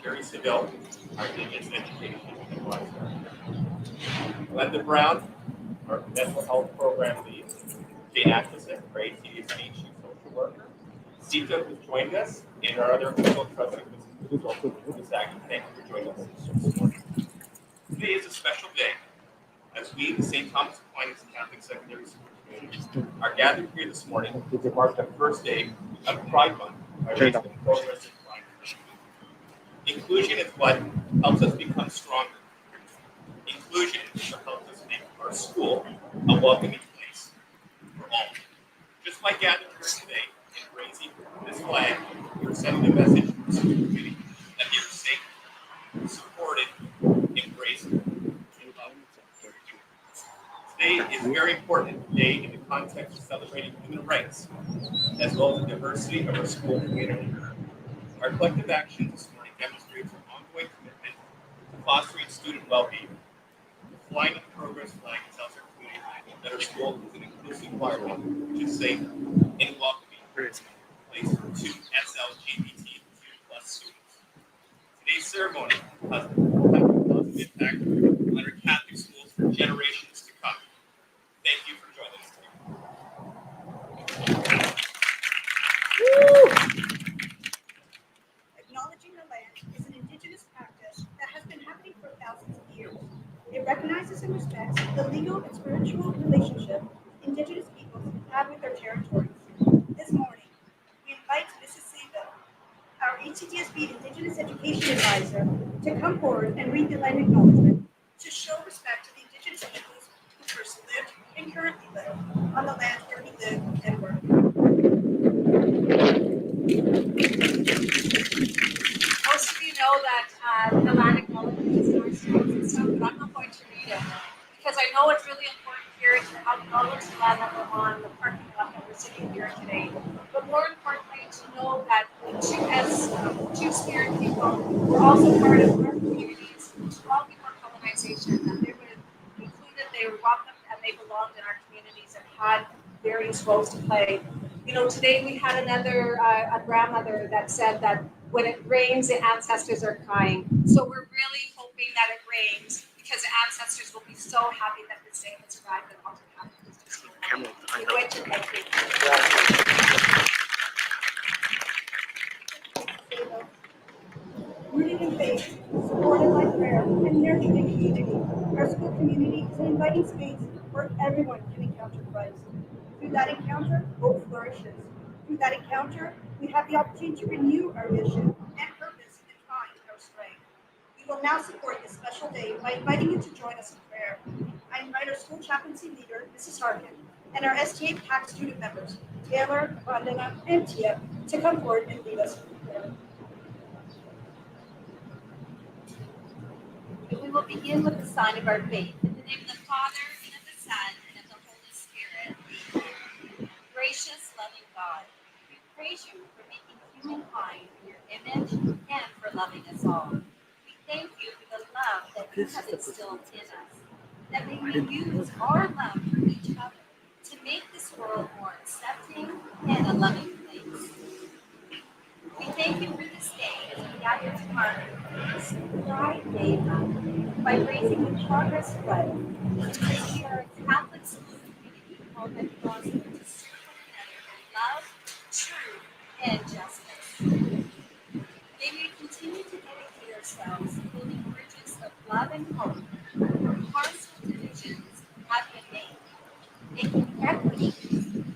Gary Seville, our Indigenous Education and Advisor. Glenda Brown, our Mental Health Program Lead. Jane Atkinson, our ATDSB Chief Social Worker. Sita, who's joined us, and our other official trustee, Ms. Agnew. Thank you for joining us this morning. Today is a special day, as we, the St. Thomas Aquinas Catholic Secondary School community, are gathered here this morning to mark the first day of Pride Month by raising progress in Pride. Inclusion is what helps us become stronger. Inclusion is what helps us make our school a welcoming place for all. Just by gathering here today and raising this flag, we're sending a message to the school community that they are safe, supported, embraced, and loved. Today is a very important day in the context of celebrating human rights, as well as the diversity of our school community. Our collective action this morning demonstrates our ongoing commitment to fostering student well-being. The flying of the progress flag tells our community that our school is an inclusive environment which is safe and welcoming place for two SLGBTQ+ students. Today's ceremony has a positive impact on our Catholic schools for generations to come. Thank you for joining us today. Acknowledging the land is an Indigenous practice that has been happening for thousands of years. It recognizes and respects the legal and spiritual relationship Indigenous peoples have with their territories. This morning, we invite Mrs. Seville, our HCTSB Indigenous Education Advisor, to come forward and read the land acknowledgement to show respect to the Indigenous peoples who first lived and currently live on the land where we live and work. Most of you know that the land acknowledgement is in our schools and stuff, but I'm not going to read it because I know it's really important here to acknowledge the land that we're on, the parking lot that we're sitting here today. But more importantly, to know that as two-spirit people, we're also part of our communities long before colonization, that they were included, they were welcomed, and they belonged in our communities and had various roles to play. You know, today we had another a grandmother that said that when it rains, the ancestors are crying. So we're really hoping that it rains because the ancestors will be so happy that this day has arrived and also happy to Rooted in faith, supported by prayer, and nurtured in community, our school community is an inviting space where everyone can encounter Christ. Through that encounter, hope flourishes. Through that encounter, we have the opportunity to renew our mission and purpose and find our strength. We will now support this special day by inviting you to join us in prayer. I invite our school chaplaincy leader, Mrs. Harkin, and our STA PAC student members, Taylor, Vandana, and Tia, to come forward and lead us in prayer. We will begin with the sign of our faith. In the name of the Father, and of the Son, and of the Holy Spirit. Gracious, loving God, we praise you for making humankind in your image and for loving us all. We thank you for the love that you have instilled in us, that we may use our love for each other to make this world more accepting and a loving place. We thank you for this day as we gather to mark this Pride Day month by raising the progress flag. We are a Catholic school community called and fostered to serve one another in love, truth, and justice. May we continue to dedicate ourselves to building bridges of love and hope where harmful divisions have been made, making equity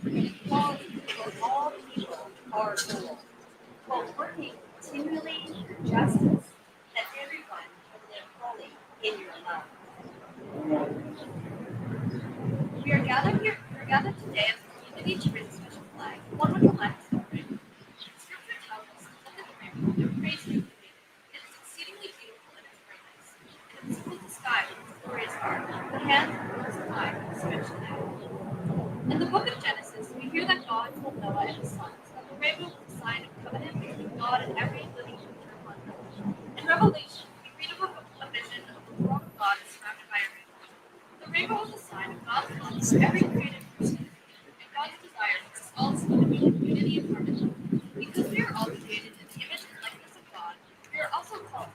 and equality for all people our goal, while working continually for justice, that everyone can live fully in your love. We are gathered today as a community to raise a special flag, one with the flag celebrating. Scripture tells us that the rainbow that praise you is exceedingly beautiful in its brightness, and it fills the sky with its glorious arc. The hand holds the flag stretched out. In the book of Genesis, we hear that God told Noah and his sons that the rainbow was a sign of covenant between God and every living creature on earth. In Revelation, we read of a vision of the throne of God surrounded by a rainbow. The rainbow is a sign of God's love for every created person and God's desire for us all to live in unity and harmony. Because we are all created in the image and likeness of God, we are also called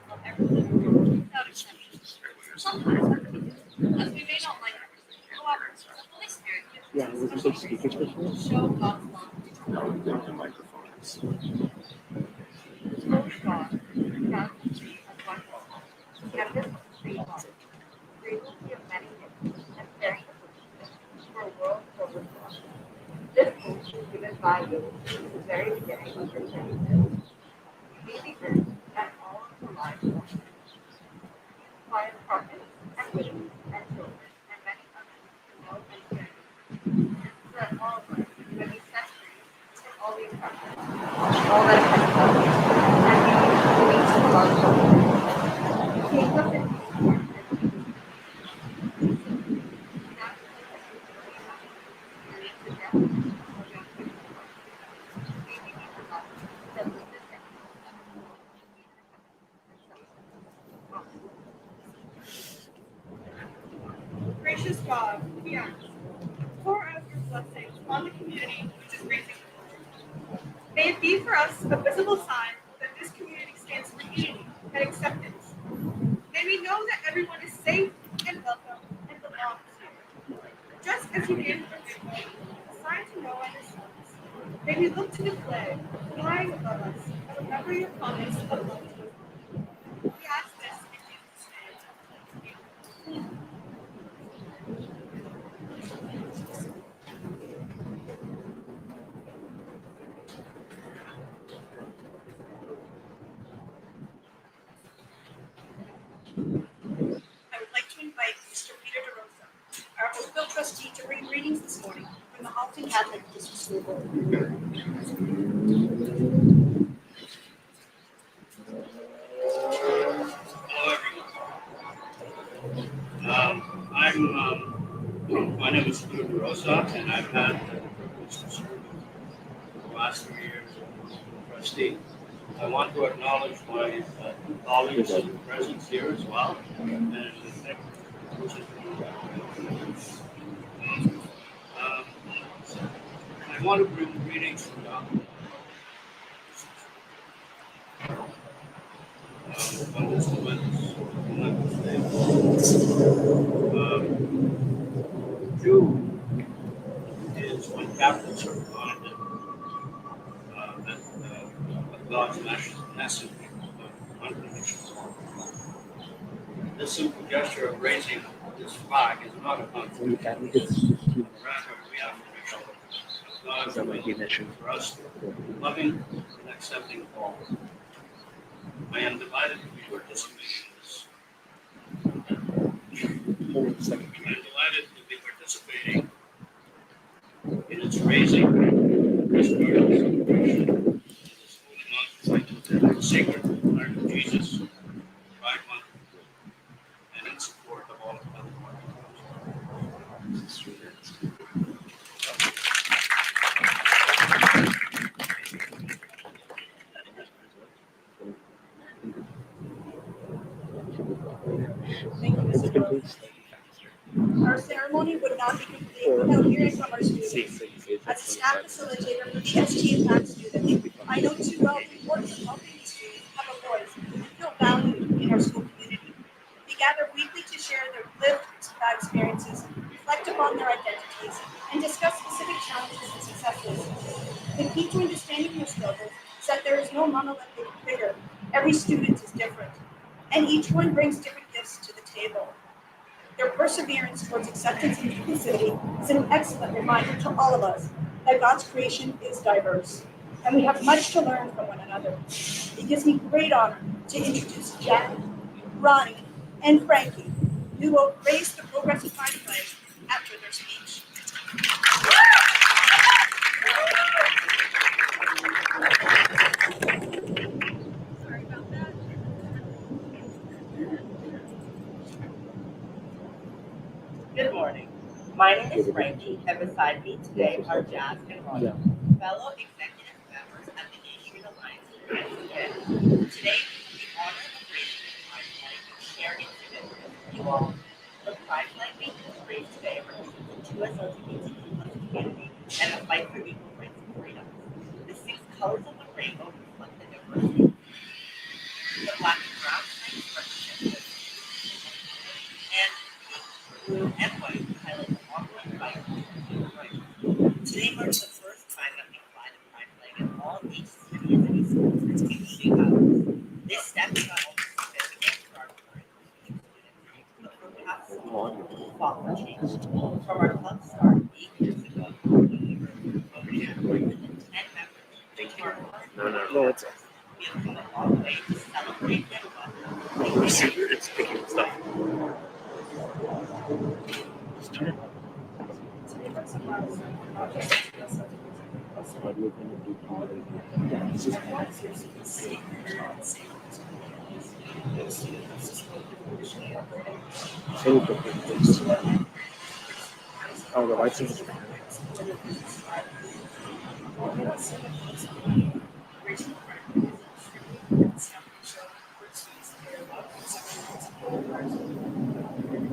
some speakers before? Show God's love. No, they're the microphones. Glory to God, God is one God. And this is free love. Free will be of many gifts and very for a world filled with love. This book was given by you in the very beginning of your services. May be heard that all of the lives of by the prophets and women and children and many others to know and hear. So that all of us may be set free from all the oppression, all that affects us, and be released from our souls. Take us into the Lord Gracious God, we ask, pour out your blessings on the community which is raising children. May it be for us a visible sign that this community stands for unity and acceptance. May we know that everyone is safe and welcome and belongs here. Just as you did for Israel, a sign to Noah and his sons. May we look to the flag flying above us and remember your promise of love to us. We ask this in Jesus' name. I would like to invite Mr. Peter DeRosa, our Oakville trustee, to read readings this morning from the Halton Catholic District School Board. Hello, everyone. My name is Peter DeRosa, and I've had the privilege to serve for the last 3 years as trustee. I want to acknowledge my colleagues and presence here as well, and the tech, which is I want to bring readings from on this momentous day. June is when Catholics are reminded of God's message of unconditional love. This simple gesture of raising this flag is not a contradiction. Rather, we have to of God's will for us, loving and accepting all. I am delighted to be participating in this. I'm delighted to be participating in its raising this part of celebration in this holy month, the sacred heart of Jesus, Pride Month, and in support of all of them. Thank you, Mrs. Rose. Our ceremony would not be complete without hearing from our students. As a staff facilitator for the STA Black students, I know too well the importance of helping these students have a voice and feel valued in our school community. We gather weekly to share their lived experiences, reflect upon their identities, and discuss specific challenges and successes. The key to understanding their struggles is that there is no monolithic figure. Every student is different, and each one brings different gifts to the table. Their perseverance towards acceptance and inclusivity is an excellent reminder to all of us that God's creation is diverse, and we have much to learn from one another. It gives me great honor to introduce Jack, Ronnie, and Frankie, who will raise the Progressive Pride flag after their speech. Sorry about that. Good morning. My name is Frankie, and beside me today are Jazz and Ronnie, fellow executive members at the A Street Alliance for STA. Today, we have the honor of raising the Pride flag and sharing its commitment with you all. The Pride flag being raised today represents the LGBTQ+ community and the fight for equal rights and freedoms. The 6 colors of the rainbow reflect the diversity. The black and brown stripes represent the and blue and white highlight the ongoing fight for human rights. Today marks the first time that we fly the pride flag in all HCA schools for 2 hours. This step is not only significant for our current students, but for past follow change. From our club start 8 years ago, when we were more than 10 members, to our current No, it's we have come a long way to celebrate and welcome. it's picking stuff. Today marks a milestone, not just for us, but also for all of you. Everyone is here so you can see and safe. The student has to school conditioning operating. Oh, the lights in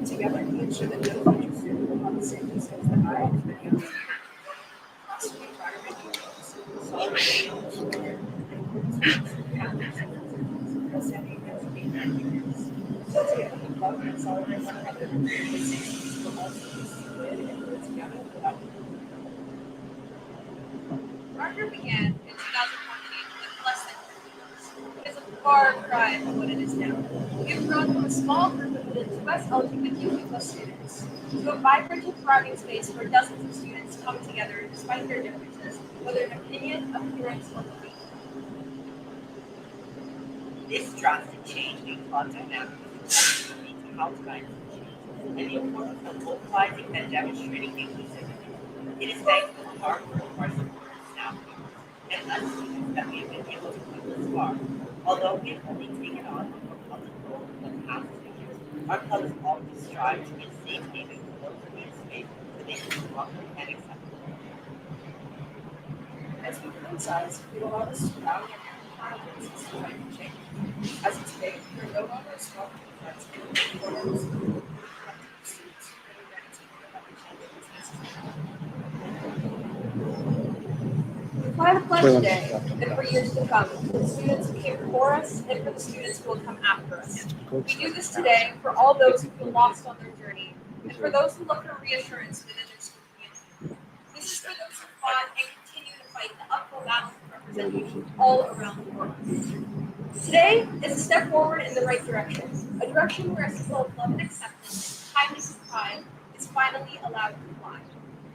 Together, we ensure that no future student will have the same concerns that I and many others have. Classroom environment, celebrating understanding and being so together, we love and celebrate one another. The same for all students to live and live together without Rocker began in 2014 with less than 50 months. It is a far cry from what it is now. We have grown from a small group of US LGBTQ+ students to a vibrant and thriving space where dozens of students come together despite their differences, whether in opinion, appearance, or belief. This drastic change in club dynamics is to how guidance change and the importance of localizing and demonstrating inclusivity. It is thanks to the hard work of our supporters, staff members, and us students that we have been able to come this far. Although we have only taken on a public role in the past 2 years, our club has always strived to be a safe haven for those in need space that they can welcome and acceptable. As we grew in size, it allowed us to rally and amplify our voices to fight for change. As of today, we are no longer a small group of friends in the corners, students ready to about the change that's necessary. We fly the flag today and for years to come, for the students who came before us and for the students who will come after us. We do this today for all those who feel lost on their journey and for those who look for reassurance within their school community. This is for those who fought and continue to fight the uphill battle for representation all around the world. Today is a step forward in the right direction, a direction where a symbol of love and acceptance, kindness and pride is finally allowed to fly.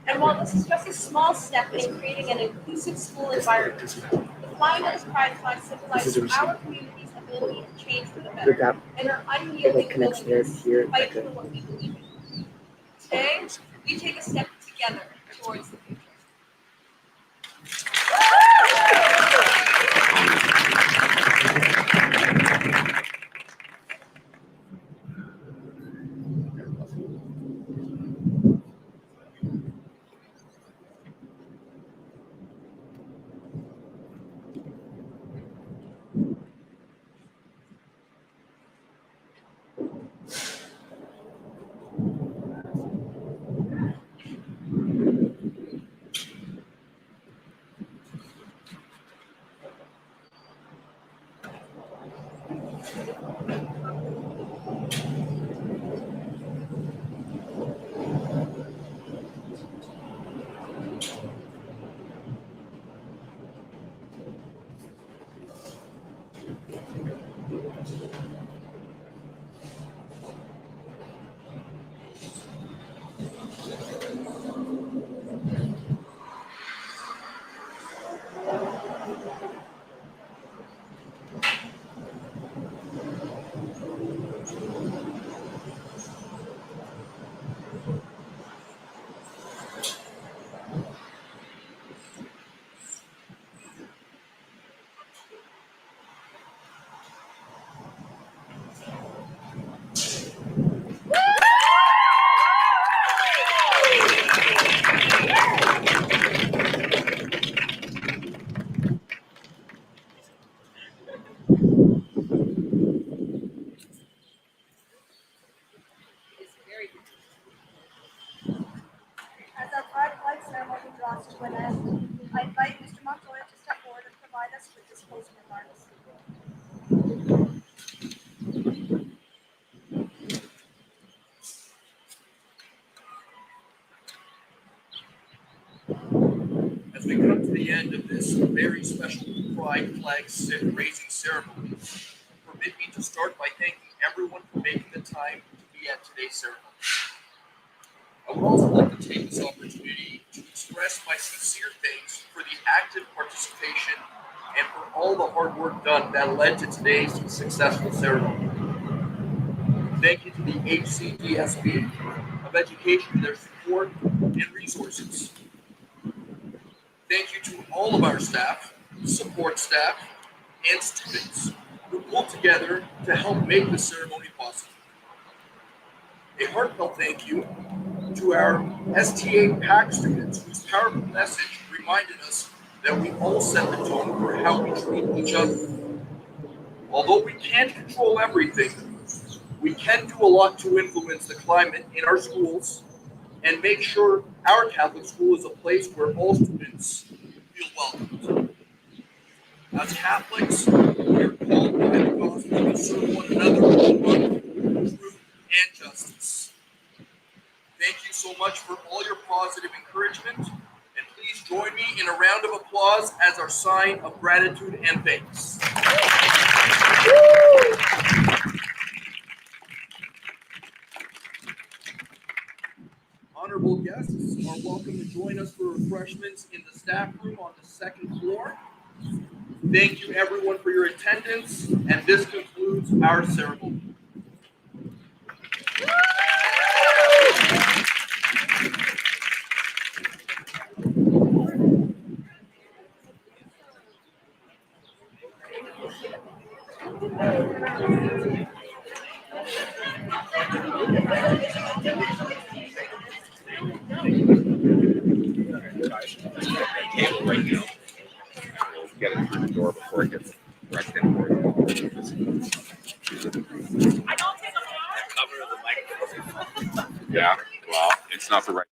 And while this is just a small step in creating an inclusive school environment, the flying of this pride flag symbolizes our community's ability to change for the better and our unyielding willingness to fight for what we believe in. Today, we take a step together towards the future. the end of this very special pride flag raising ceremony, permit me to start by thanking everyone for making the time to be at today's ceremony. I would also like to take this opportunity to express my sincere thanks for the active participation and for all the hard work done that led to today's successful ceremony. Thank you to the HCDSB of Education for their support and resources. Thank you to all of our staff, support staff, and students who pulled together to help make the ceremony possible. A heartfelt thank you to our STA PAC students whose powerful message reminded us that we all set the tone for how we treat each other. Although we can't control everything, we can do a lot to influence the climate in our schools and make sure our Catholic school is a place where all students feel welcomed. As Catholics, we are called by the gospel to serve one another with love, truth, and justice. Thank you so much for all your positive encouragement, and please join me in a round of applause as our sign of gratitude and thanks. Honorable guests are welcome to join us for refreshments in the staff room on the second floor. Thank you everyone for your attendance, and this concludes our ceremony. Table right now. Get it through the door before it gets wrecked in. I don't take a Yeah, well, it's not the right.